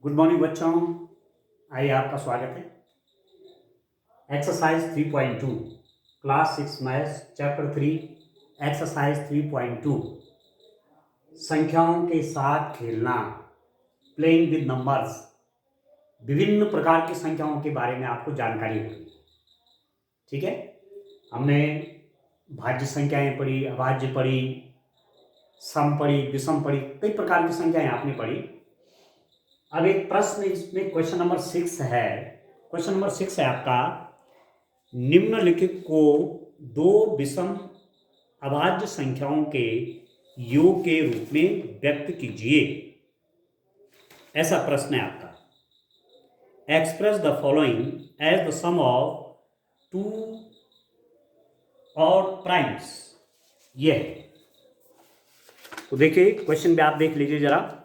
Good morning बच्चों, आइए आपका स्वागत है। Exercise 3.2 class 6 maths chapter 3 exercise 3.2 संख्याओं के साथ खेलना, प्लेइंग विद नंबर्स। विभिन्न प्रकार की संख्याओं के बारे में आपको जानकारी होगी। ठीक है, हमने भाज्य संख्याएं पढ़ी, अभाज्य पढ़ी, सम पढ़ी, विषम पढ़ी, कई प्रकार की संख्याएं आपने पढ़ी। अब एक प्रश्न इसमें क्वेश्चन नंबर 6 है। क्वेश्चन नंबर 6 है आपका, निम्नलिखित को दो विषम अभाज्य संख्याओं के योग के रूप में व्यक्त कीजिए। ऐसा प्रश्न है आपका। Express the following as the sum of two odd primes. ये है। तो देखिए क्वेश्चन भी आप देख लीजिए जरा।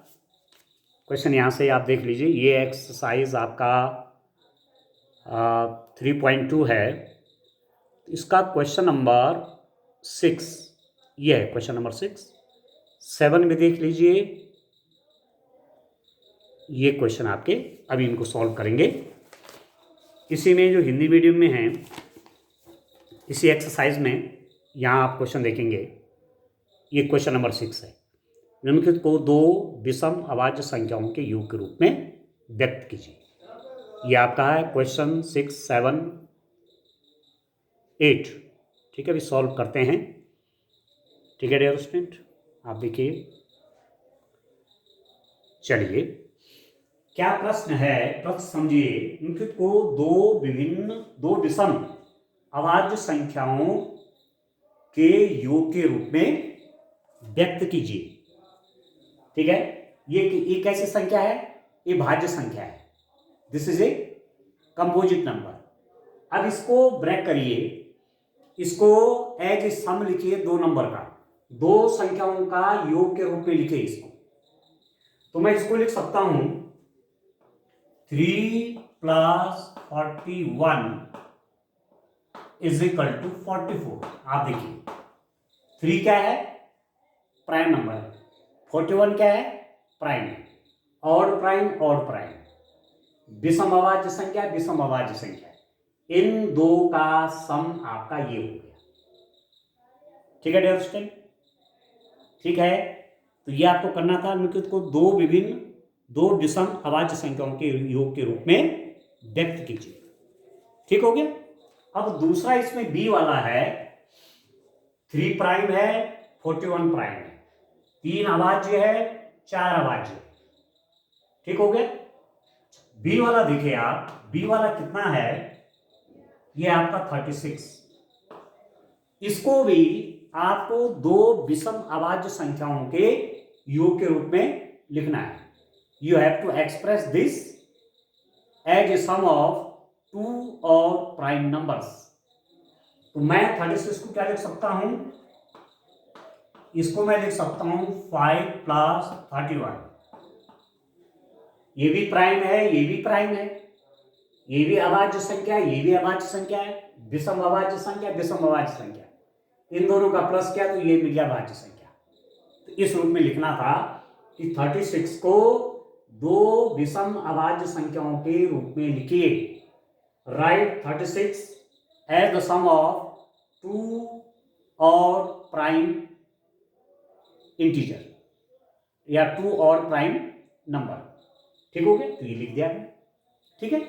क्वेश्चन यहाँ से आप देख लीजिए। ये एक्सरसाइज आपका 3.2 है। इसका क्वेश्चन नंबर 6 ये है। क्वेश्चन नंबर 6 7 में देख लीजिए। ये क्वेश्चन आपके अभी इनको सॉल्व करेंगे। इसी में जो हिंदी मीडियम में है, इसी एक्सरसाइज में यहाँ आप क्वेश्चन देखेंगे। ये क्वेश्चन नंबर 6 है। निम्नलिखित को दो विषम अभाज्य संख्याओं के योग के रूप में व्यक्त कीजिए। ये आपका है क्वेश्चन 6, 7, 8। ठीक है, अभी सॉल्व करते हैं। ठीक है डियर स्टूडेंट, आप देखिए। चलिए, क्या प्रश्न है, प्रश्न समझिए। निम्नलिखित को दो विषम अभाज्य संख्याओं के योग के रूप में व्यक्त कीजिए। ठीक है, ये कैसी संख्या है? ये भाज्य संख्या है। This is a composite number. अब इसको ब्रेक करिए, इसको एज ए सम लिखिए। दो नंबर का, दो संख्याओं का योग के रूप में लिखिए इसको। तो मैं इसको लिख सकता हूं 3 + 41 = 44। आप देखिए 3 क्या है? प्राइम नंबर है। 41 क्या है? प्राइम है। Odd prime, odd prime. विषम अभाज्य संख्या, विषम अभाज्य संख्या। इन दो का सम आपका ये हो गया। ठीक है डियर स्टूडेंट, ठीक है। तो ये आपको करना था। निम्नलिखित को दो विषम अभाज्य संख्याओं के योग के रूप में व्यक्त कीजिए। ठीक हो गया। अब दूसरा इसमें बी वाला है। 3 प्राइम है, 41 प्राइम है, 3 अभाज्य है, 4 अभाज्य है। ठीक हो गया। बी वाला देखिए आप, बी वाला कितना है? ये आपका 36। इसको भी आपको दो विषम अभाज्य संख्याओं के योग के रूप में लिखना है। You have to express this as a sum of two odd prime numbers. तो मैं 36 को क्या लिख सकता हूं? इसको मैं लिख सकता हूं 5 + 31। ये भी प्राइम है, ये भी प्राइम है, ये भी अभाज्य संख्या है, ये भी अभाज्य संख्या है। विषम अभाज्य संख्या, विषम अभाज्य संख्या, इन दोनों का प्लस किया तो ये मिल गया भाज्य संख्या। तो इस रूप में लिखना था कि 36 को दो विषम अभाज्य संख्याओं के रूप में लिखिए। Write 36 as the sum of two odd prime integer या टू और प्राइम नंबर। ठीक हो गया, तो ये लिख दिया है। ठीक है।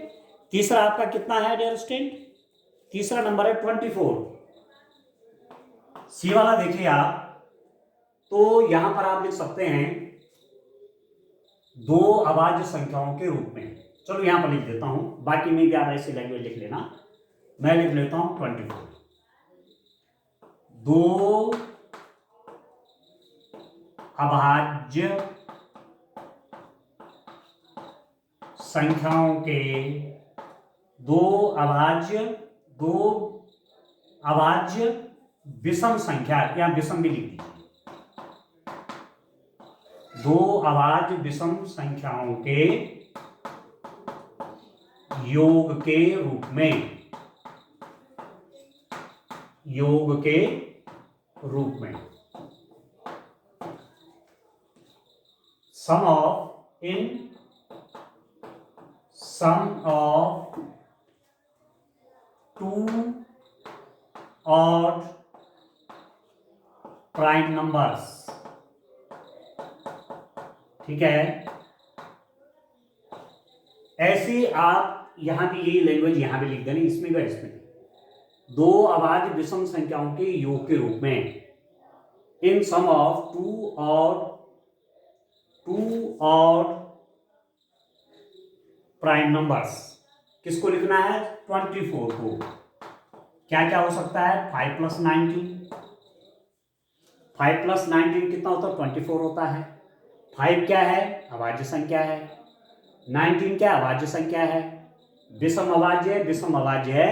तीसरा आपका कितना है डियर स्टूडेंट? तीसरा नंबर है 24। सी वाला देखिए आप, तो यहां पर आप लिख सकते हैं दो अभाज्य संख्याओं के रूप में। चलो यहां पर लिख देता हूं, बाकी में भी आप ऐसी लैंग्वेज लिख लेना। मैं लिख लेता हूं 24। दो अभाज्य संख्याओं के दो अभाज्य विषम संख्या, या विषम भी लिख दीजिए। दो अभाज्य विषम संख्याओं के योग के रूप में sum of in sum of two odd prime numbers. ठीक है, ऐसे आप यहां भी यही लैंग्वेज यहां भी लिख देनी, इसमें भी इसमें भी। दो अभाज्य विषम संख्याओं के योग के रूप में in sum of two odd prime numbers. किसको लिखना है? 24 को। क्या क्या हो सकता है? 5 + 19। 5 + 19 कितना होता है? 24 होता है। 5 क्या है? अभाज्य संख्या है। 19 क्या अभाज्य संख्या है? विषम अभाज्य है। विषम अभाज्य है,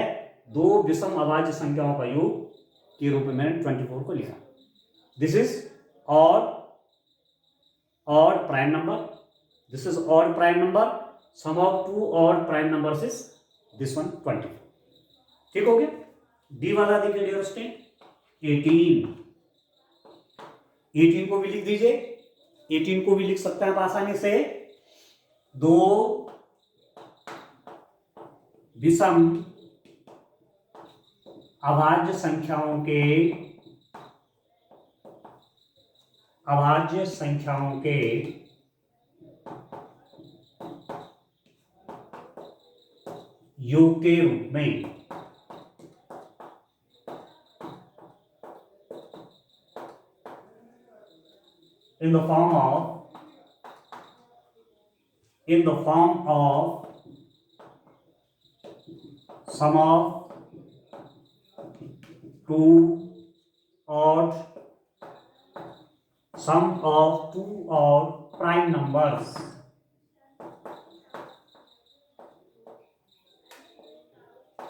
दो विषम अभाज्य संख्याओं का योग के रूप में मैंने 24 को लिखा। This is odd prime number, this is odd prime number, sum of two odd prime numbers is this one 24। ठीक हो गया? डी वाला देखिए डियर स्टूडेंट, 18 को भी लिख दीजिए। 18 को भी लिख सकते हैं आप आसानी से। दो विषम अभाज्य संख्याओं के योग के रूप में in the form of sum of two odd prime numbers।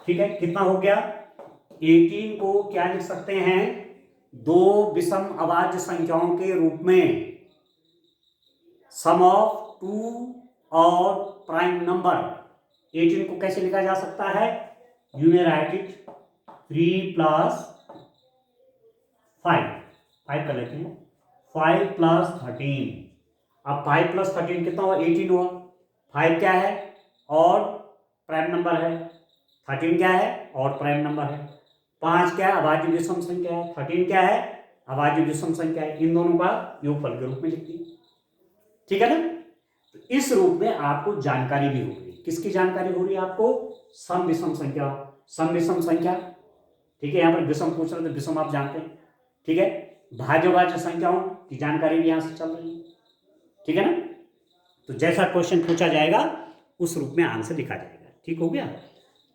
ठीक है, कितना हो गया? 18 को क्या लिख सकते हैं? दो विषम अभाज्य संख्याओं के रूप में sum of two odd prime number. 18 को कैसे लिखा जा सकता है? यू मे राइट इट 3 + 5 कर लेते हैं, 5 + 13। अब 5 + 13 कितना हुआ? 18 हुआ। 5 क्या है? और प्राइम नंबर है। 13 क्या है? और प्राइम नंबर है। 5 क्या है? अभाज्य विषम संख्या है। 13 क्या है? अभाज्य विषम संख्या है। इन दोनों का योगफल के रूप में लिखती है। ठीक है ना? तो इस रूप में आपको जानकारी भी हो रही है। किसकी जानकारी हो रही है आपको? सम विषम संख्या। सम विषम संख्या, ठीक है, यहां पर विषम पूछ रहे थे, विषम आप जानते हैं। ठीक है, भाज्य संख्याओं की जानकारी भी यहां से चल रही है। ठीक है ना? तो जैसा क्वेश्चन पूछा जाएगा उस रूप में आंसर लिखा जाएगा। ठीक हो गया?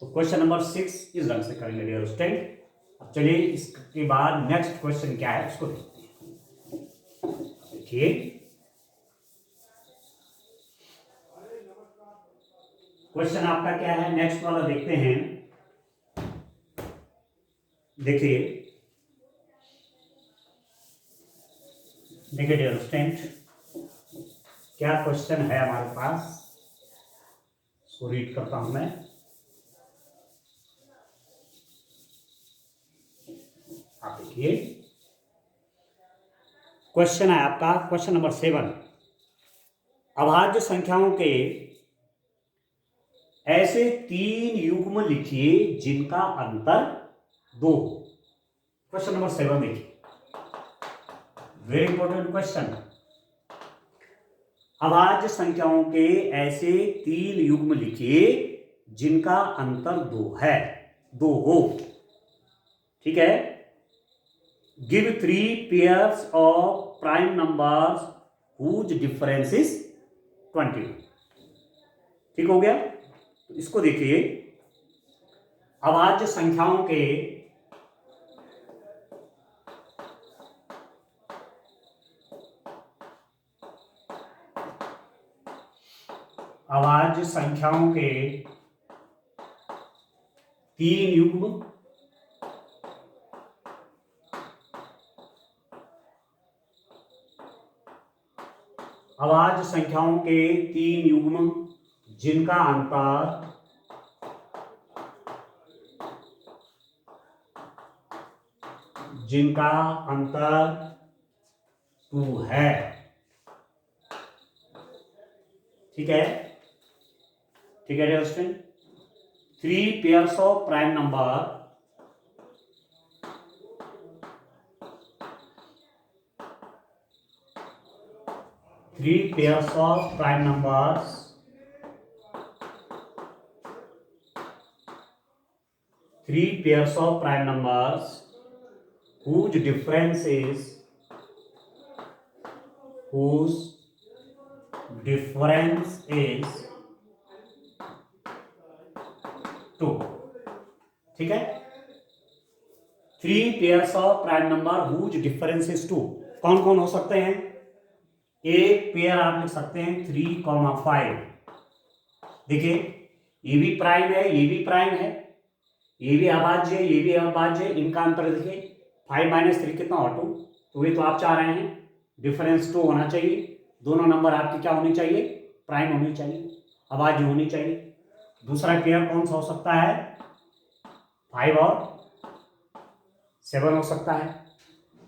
तो क्वेश्चन नंबर 6 इस ढंग से करेंगे डियर स्टूडेंट। अब चलिए इसके बाद नेक्स्ट क्वेश्चन क्या है उसको देखते हैं। देखिए क्वेश्चन आपका क्या है, नेक्स्ट वाला देखते हैं। देखिए डियर स्टूडेंट, क्या क्वेश्चन है हमारे पास, इसको रीड करता हूं मैं। आप देखिए क्वेश्चन है आपका, क्वेश्चन नंबर 7। अभाज्य संख्याओं के ऐसे 3 युग्म लिखिए जिनका अंतर 2 हो। क्वेश्चन नंबर 7 देखिए, वेरी इंपॉर्टेंट क्वेश्चन। अभाज्य संख्याओं के ऐसे 3 युग्म लिखिए जिनका अंतर 2 हो। ठीक है, give 3 pairs of prime numbers whose difference is 20। ठीक हो गया? तो इसको देखिए, अभाज्य संख्याओं के अभाज्य संख्याओं के 3 युग्म अभाज्य संख्याओं के 3 युग्म जिनका अंतर 2 है। ठीक है, ठीक है dear student, 3 pairs of prime number, three pairs of prime numbers, whose difference is 2। ठीक है, 3 pairs of prime number whose difference is 2। कौन कौन हो सकते हैं? एक पेयर आप लिख सकते हैं 3,5। देखिए ये भी प्राइम है, ये भी प्राइम है, ये भी अभाज्य है, ये भी अभाज्य है, इनका अंतर देखिए 5 - 3 कितना हो 2। तो ये तो आप चाह रहे हैं डिफरेंस 2 होना चाहिए, दोनों नंबर आपकी क्या होनी चाहिए? प्राइम होनी चाहिए, अभाज्य होनी चाहिए। दूसरा पेयर कौन सा हो सकता है? 5 और 7 हो सकता है।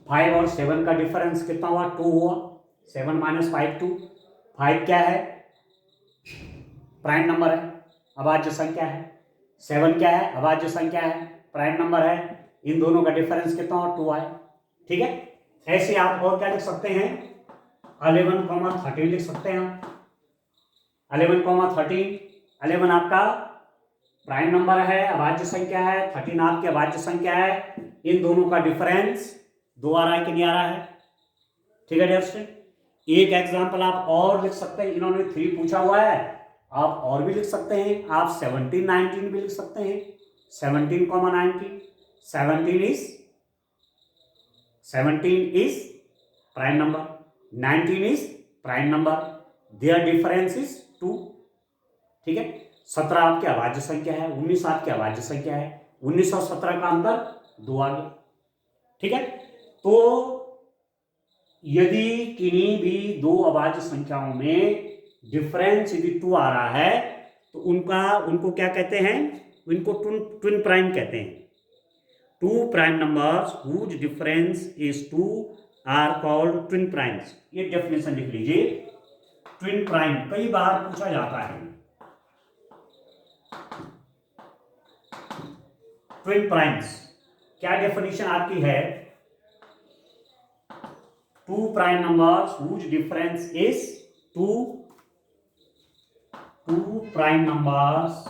5 और 7 का डिफरेंस कितना हुआ? 2 हुआ। 7 - 5 2। 5 क्या है? प्राइम नंबर है, अभाज्य संख्या है। 7 क्या है? अभाज्य संख्या है, प्राइम नंबर है। इन दोनों का डिफरेंस कितना हुआ? 2 आए। ठीक है, ऐसे आप और क्या लिख सकते हैं? 11,13 लिख सकते हैं आप। 11,13, 11 आपका प्राइम नंबर है, अभाज्य संख्या है, 13 आपकी अभाज्य संख्या है। इन दोनों का डिफरेंस 2 आ रहा है कि नहीं आ रहा है? ठीक है डियर स्टूडेंट, एक एग्जांपल आप और लिख सकते हैं। इन्होंने 3 पूछा हुआ है, आप और भी लिख सकते हैं। आप 17 19 भी लिख सकते हैं। 17, 19, 17 is prime number, 19 is prime number, their difference is 2। ठीक है, 17 आपकी अभाज्य संख्या है, 19 आपकी अभाज्य संख्या है, 19 और 17 का अंतर 2 आ गया। ठीक है, तो यदि किन्हीं भी दो अभाज्य संख्याओं में डिफरेंस यदि 2 आ रहा है तो उनको क्या कहते हैं? इनको ट्विन प्राइम कहते हैं। 2 prime numbers whose difference is 2 are called twin primes. ये डेफिनेशन लिख लीजिए, ट्विन प्राइम कई बार पूछा जाता है। ट्विन प्राइम्स क्या डेफिनेशन आपकी है? 2 prime numbers whose difference is 2 prime numbers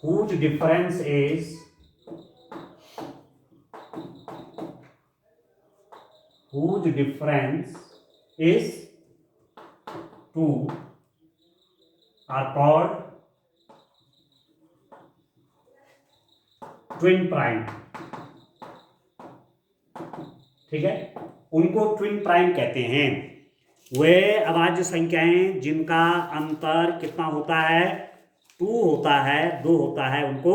whose difference is 2 are called twin prime. ठीक है, उनको ट्विन प्राइम कहते हैं। वे अभाज्य संख्याएं जिनका अंतर कितना होता है? 2 होता है, 2 होता है, उनको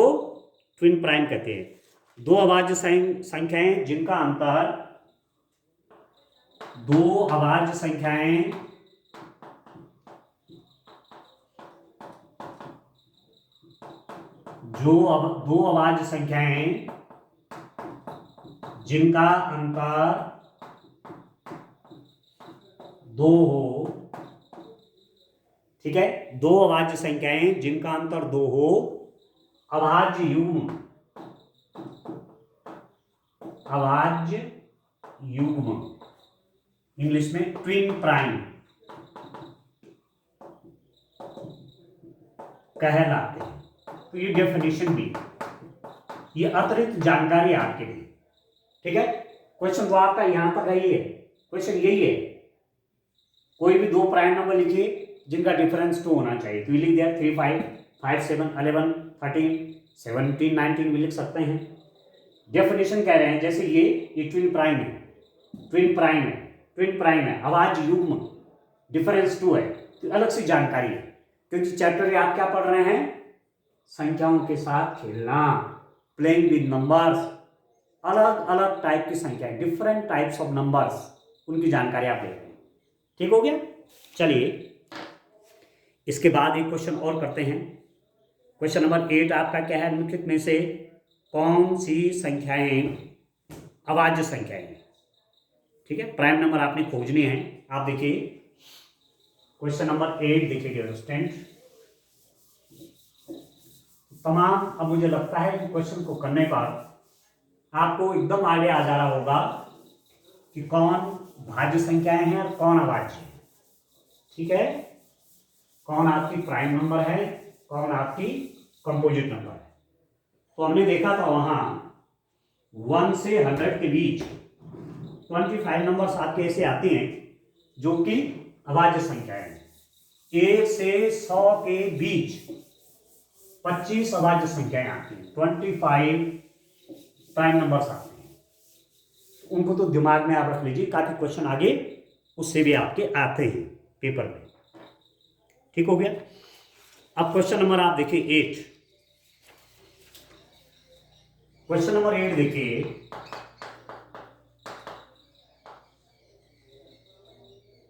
ट्विन प्राइम कहते हैं। दो अभाज्य संख्याएं जिनका अंतर, दो अभाज्य संख्याएं दो अभाज्य संख्याएं जिनका अंतर 2 हो। ठीक है, दो अभाज्य संख्याएं जिनका अंतर 2 हो, अभाज्य युग्म, अभाज्य युग्म, इंग्लिश में ट्विन प्राइम कहलाते हैं। तो ये डेफिनेशन भी, ये अतिरिक्त जानकारी आपके लिए। ठीक है, क्वेश्चन तो आपका यहां तक है, ही है क्वेश्चन, यही है। कोई भी दो प्राइम नंबर लिखिए जिनका डिफरेंस 2 होना चाहिए, तो ये लिख दिया 3 5 5 7 11 13 17 19 भी लिख सकते हैं। डेफिनेशन कह रहे हैं जैसे ये ट्विन प्राइम है, ट्विन प्राइम है, ट्विन प्राइम है, अभाज्य युग्म, डिफरेंस 2 है, तो अलग सी जानकारी है। क्योंकि चैप्टर आप क्या पढ़ रहे हैं? संख्याओं के साथ खेलना, प्लेइंग विद नंबर्स, अलग अलग टाइप की संख्या, डिफरेंट टाइप्स ऑफ नंबर्स, उनकी जानकारी आप ले रहे हैं। ठीक हो गया, चलिए इसके बाद एक क्वेश्चन और करते हैं। क्वेश्चन नंबर 8 आपका क्या है? निम्नलिखित में से कौन सी संख्याएं अभाज्य संख्याएं हैं? ठीक है, प्राइम नंबर आपने खोजने हैं, आप देखिए क्वेश्चन नंबर 8 देखिए डियर स्टूडेंट। तमाम अब मुझे लगता है कि क्वेश्चन को करने पर आपको एकदम आइडिया आ जा रहा होगा कि कौन भाज्य संख्याएं हैं और कौन अभाज्य है। ठीक है, कौन आपकी प्राइम नंबर है, कौन आपकी कंपोजिट नंबर है। तो हमने देखा था वहां 1 से 100 के बीच 25 नंबर्स आपके ऐसे आते हैं जो कि अभाज्य संख्याएं हैं। 1 से 100 के बीच 25 अभाज्य संख्याएं आती हैं, 25 प्राइम नंबर्स आते हैं। उनको तो दिमाग में आप रख लीजिए, काफी क्वेश्चन आगे उससे भी आपके आते हैं पेपर में। ठीक हो गया। अब क्वेश्चन नंबर आप देखिए 8। क्वेश्चन नंबर 8 देखिए,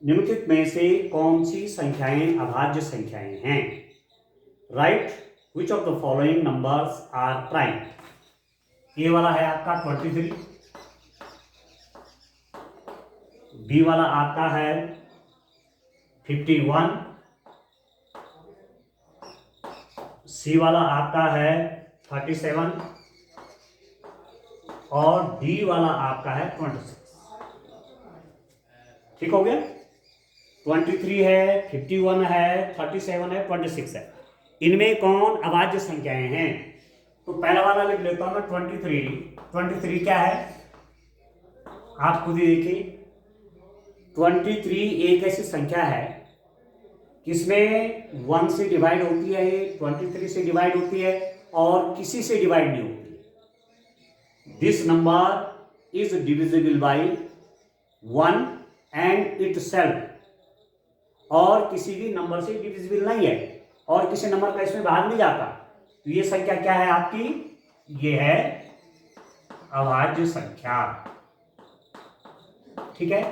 निम्नलिखित में से कौन सी संख्याएं अभाज्य संख्याएं हैं। Right which of the following numbers are prime. A वाला है आपका 23, बी वाला आपका है 51, सी वाला आपका है 37 और डी वाला आपका है 26। ठीक हो गया। 23 है, 51 है, 37 है, 26 है। इनमें कौन अभाज्य संख्याएं हैं। तो पहला वाला लिख लेता हूं मैं 23 क्या है आप खुद ही देखिए। 23 एक ऐसी संख्या है किसमें 1 से डिवाइड होती है, 23 से डिवाइड होती है और किसी से डिवाइड नहीं होती। This number is divisible by 1 and itself, और किसी भी नंबर से डिविजिबल नहीं है और किसी नंबर का इसमें भाग नहीं जाता। तो ये संख्या क्या है आपकी, ये है अभाज्य संख्या। ठीक है।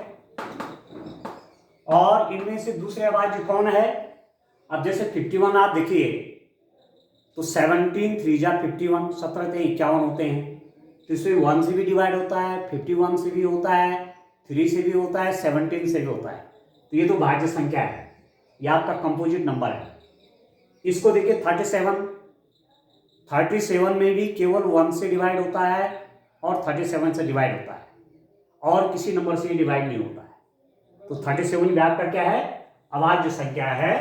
और इनमें से दूसरे अभाज्य कौन है। अब जैसे 51 आप देखिए तो 17 3 जा 51, 17 से 51 होते हैं। तो इसमें 1 से भी डिवाइड होता है, 51 से भी होता है, 3 से भी होता है, 17 से भी होता है। तो ये तो भाज्य संख्या है, ये आपका कंपोजिट नंबर है। इसको देखिए 37 में भी केवल 1 से डिवाइड होता है और 37 से डिवाइड होता है और किसी नंबर से डिवाइड नहीं होता है। तो 37 भी आपका क्या है, अभाज्य संख्या है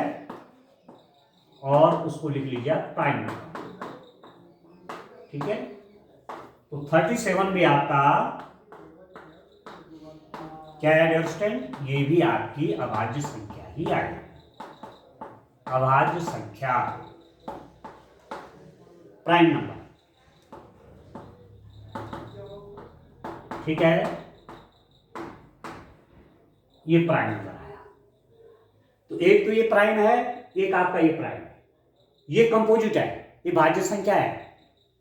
और उसको लिख लीजिए प्राइम नंबर। ठीक है। तो 37 भी आपका क्या है डियर स्टूडेंट, ये भी आपकी अभाज्य संख्या ही आएगी। अभाज्य संख्या प्राइम नंबर। ठीक है, ये प्राइम नंबर आया। तो एक तो ये प्राइम है, एक आपका ये प्राइम है। ये कंपोजिट है, ये भाज्य संख्या है।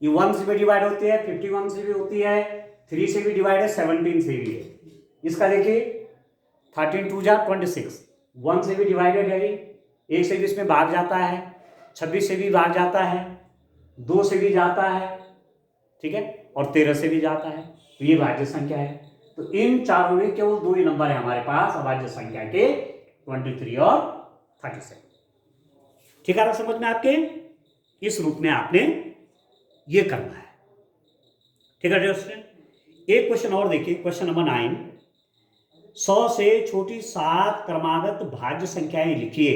ये 1 से भी डिवाइड होती है, 51 से भी होती है, 3 से भी डिवाइड है, 17 से भी है। इसका देखिए 13 2 जा 26, 1 से भी डिवाइडेड है, 1 से भी इसमें भाग जाता है, 26 से भी भाग जाता है, 2 से भी जाता है, ठीक है, और 13 से भी जाता है। तो ये भाज्य संख्या है। तो इन चारों में केवल 2 ही नंबर है हमारे पास अभाज्य संख्या के, 23 और 37। ठीक है ना समझ में आपके। इस रूप में आपने ये करना है। ठीक है स्टूडेंट। एक क्वेश्चन और देखिए, क्वेश्चन नंबर 9। 100 से छोटी 7 क्रमागत भाज्य संख्याएं लिखिए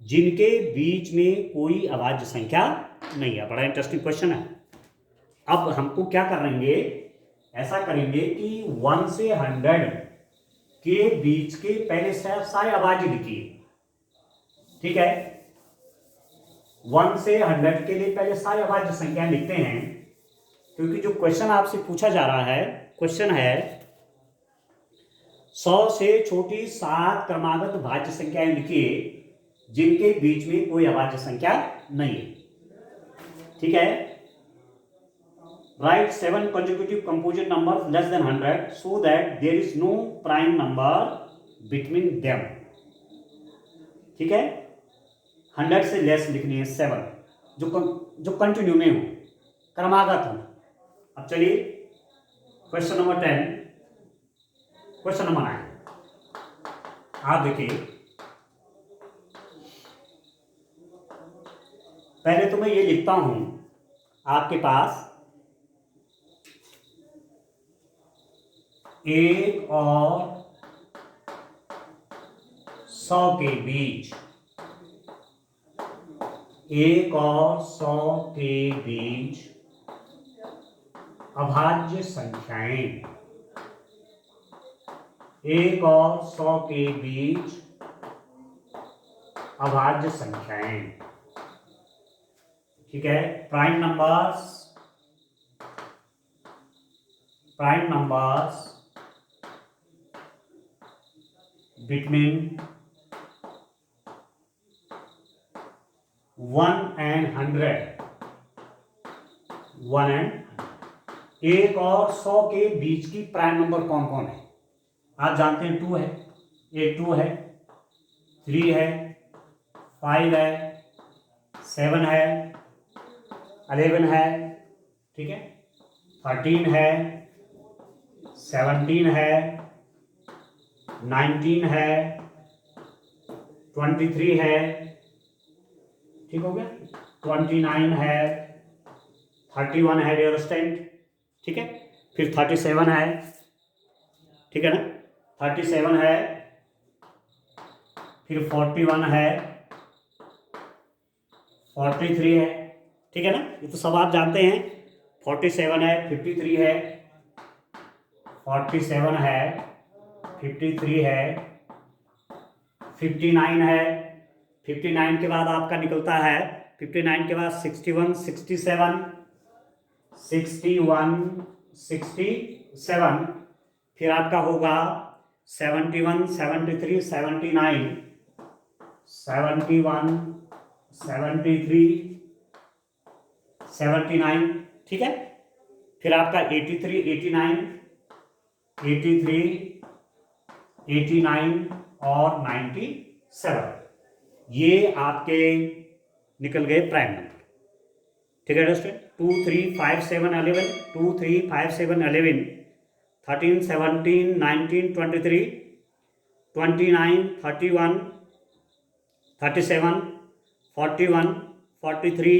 जिनके बीच में कोई अभाज्य संख्या नहीं है। बड़ा इंटरेस्टिंग क्वेश्चन है। अब हमको क्या करेंगे, ऐसा करेंगे कि 1 से 100 के बीच के पहले सारे अभाज्य लिखिए। ठीक है, 1 से 100 के लिए पहले सारे अभाज्य संख्याएं लिखते हैं, क्योंकि जो क्वेश्चन आपसे पूछा जा रहा है, क्वेश्चन है 100 से छोटी 7 क्रमागत भाज्य संख्याएं लिखिए जिनके बीच में कोई अभाज्य संख्या नहीं है। ठीक है। Write 7 consecutive composite numbers less than 100 so that there is no prime number between them. ठीक है, 100 से लेस लिखनी है 7, जो कंटिन्यू में हो, क्रमागत हो। अब चलिए क्वेश्चन नंबर 10, क्वेश्चन नंबर 9। आप देखिए, पहले तो मैं ये लिखता हूं आपके पास, 1 और 100 के बीच, 1 और 100 के बीच अभाज्य संख्याएं, 1 और 100 के बीच अभाज्य संख्याएं, ठीक है। प्राइम नंबर्स बिटवीन 1 and 100, 1 और 100 के बीच की प्राइम नंबर कौन कौन है? आप जानते हैं 2 है, एक 2 है, 3 है, 5 है, 7 है, 11 है, ठीक है, 13 है, 17 है, 19 है, 23 है, ठीक हो गया, 29 है, 31 है डियर स्टूडेंट, ठीक है, फिर 37 है, ठीक है ना, 37 है, फिर 41 है, 43 है, ठीक है ना, ये तो सब आप जानते हैं। 47 है, 53 है, 47 है, 53 है, 59 है, 59 के बाद आपका निकलता है, 59 के बाद 61, 67, 61, 67, फिर आपका होगा 71, 73, 79, 71, 73, 79, ठीक है, फिर आपका 83, 89, 83, 89 और 97, ये आपके निकल गए प्राइम नंबर, ठीक है दोस्तों। 2, 3, 5, 7, 11, 2, 3, 5, 7, 11, 13, 17, 19, 23, 29, 31, 37, 41, 43,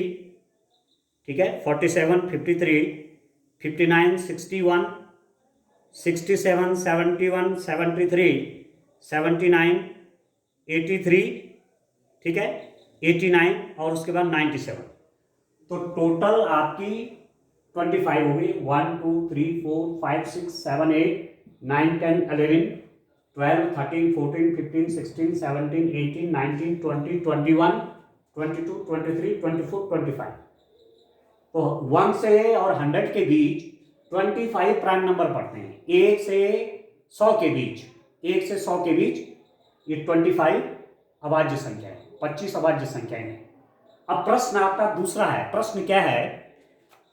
ठीक है, 47, 53, 59, 61, 67, 71, 73, 79, 83, ठीक है, 89 और उसके बाद 97, तो टोटल आपकी 25 हो गई। 1, 2, 3, 4, 5, 6, 7, 8, 9, 10, 11, 12, 13, 14, 15, 16, 17, 18, 19, 20, 21, 22, 23, 24, 25, तो 1 से और 100 के बीच 25 प्राइम नंबर पड़ते हैं। 1 से 100 के बीच, 1 से 100 के बीच ये 25 अभाज्य संख्या है, 25 अभाज्य संख्याएं हैं। अब प्रश्न आपका दूसरा है, प्रश्न क्या है?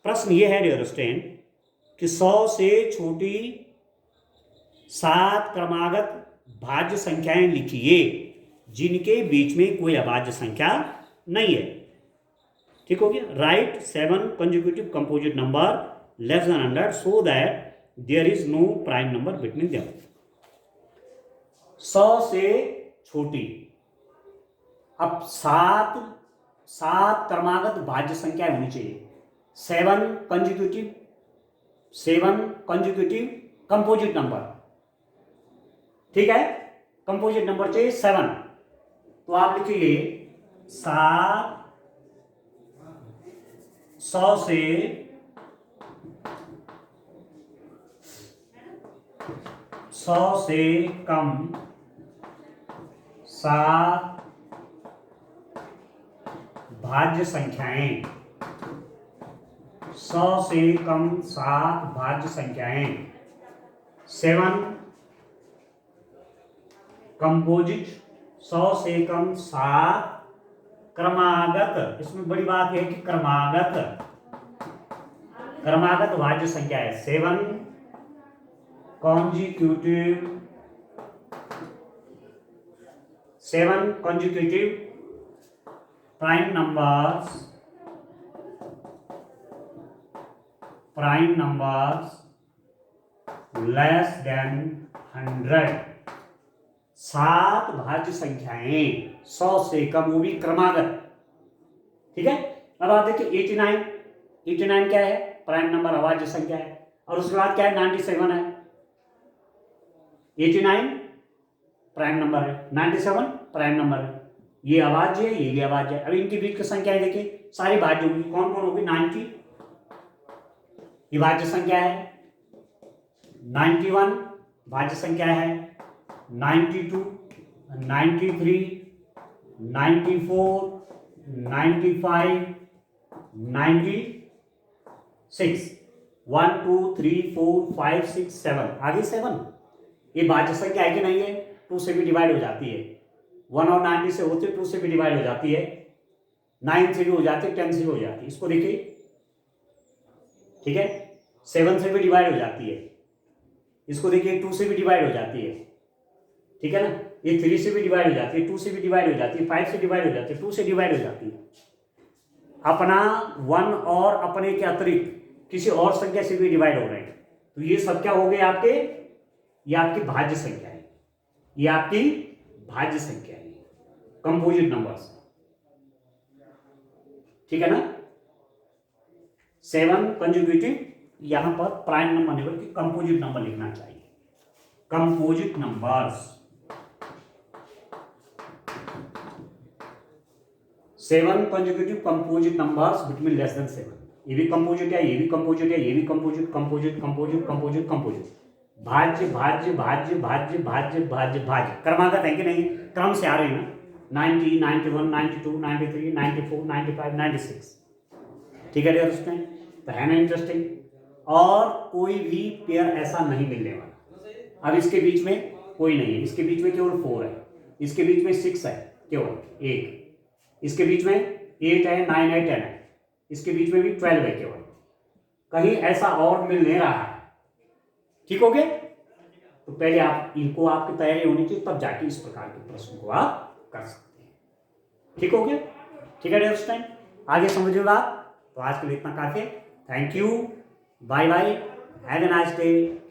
प्रश्न ये है डियर स्टूडेंट कि 100 से छोटी 7 क्रमागत भाज्य संख्याएं लिखिए जिनके बीच में कोई अभाज्य संख्या नहीं है, ठीक हो गया। Right 7 consecutive composite number less than 100 so that there is no prime number between them. 100 से छोटी, अब 7 क्रमागत भाज्य संख्या होनी चाहिए, 7 कंसेक्यूटिव कंपोजिट नंबर, ठीक है, कंपोजिट नंबर चाहिए 7, तो आप लिखिए 7 100 से 100 से कम 7 भाज्य संख्याएं, 100 से कम 7 भाज्य संख्याएं, 7 कंपोजिट, 100 से कम 7 क्रमागत, इसमें बड़ी बात है कि क्रमागत भाज्य संख्या है, 7 consecutive prime numbers less than 100, 7 भाज्य संख्याएं 100 से कम, वो भी क्रमागत। ठीक है, अब आप देखिए 89, 89 क्या है? प्राइम नंबर, अभाज्य संख्या है। और उसके बाद क्या है? 97 है। 89 प्राइम नंबर है, 97 प्राइम नंबर है। ये अभाज्य है, ये भी अभाज्य है। अब इनके बीच की संख्याएं देखिए, सारी भाज्य होंगी। कौन कौन होगी? 90 ये भाज्य संख्या है, 91 भाज्य संख्या है, 92, 93, 94, 95, 96, 1 2 3 4 5 6 7, आगे 7। ये भाज्य संख्या है कि नहीं है? 2 से भी डिवाइड हो जाती है। 1 और 90 से होती है, 2 से भी डिवाइड हो जाती है, 9 से भी हो जाती है, 10 से भी हो जाती है। इसको देखिए, ठीक है, 7 से भी डिवाइड हो जाती है। इसको देखिए, 2 से भी डिवाइड हो जाती है। ठीक है ना, ये 3 से भी डिवाइड हो जाती है, 2 से भी डिवाइड हो जाती है, 5 से डिवाइड हो जाती है, 2 से डिवाइड हो जाती है। अपना 1 और अपने के अतिरिक्त किसी और संख्या से भी डिवाइड हो रहे हैं, तो ये सब क्या हो गए आपके? ये आपकी भाज्य संख्या है, ये आपकी भाज्य संख्या है, कंपोजिट नंबर्स। ठीक है ना, 7 कंजुगेटिव, यहां पर प्राइम नंबर नहीं बल्कि कंपोजिट नंबर लिखना चाहिए। Composite numbers 7 conjugative composite numbers between less than 7। ये भी कंपोजिट है, ये भी कंपोजिट है, ये भी composite, composite composite composite composite. भाज्य भाज्य भाज्य भाज्य भाज्य भाज्य भाज्य, क्रमागत है कि नहीं? क्रम से आ रहे हैं ना, 90, 91, 92, 93, 94, 95, 96। ठीक है डियर स्टूडेंट, तो है ना इंटरेस्टिंग? और कोई भी पेयर ऐसा नहीं मिलने वाला। अब इसके बीच में कोई नहीं है, इसके बीच में केवल 4 है, इसके बीच में 6 है केवल एक, इसके बीच में 8 है, 9 है, 10 है, इसके बीच में भी 12 है केवल। कहीं ऐसा और मिल नहीं रहा है। ठीक हो गया? तो पहले आप इनको, आपकी तैयारी होनी चाहिए, तब जाके इस प्रकार के प्रश्न को आप कर सकते हैं। ठीक हो गया? ठीक है डियर स्टूडेंट, आगे समझिएगा आप। तो आज के लिए इतना काफी है। Thank you, bye bye, have a nice day.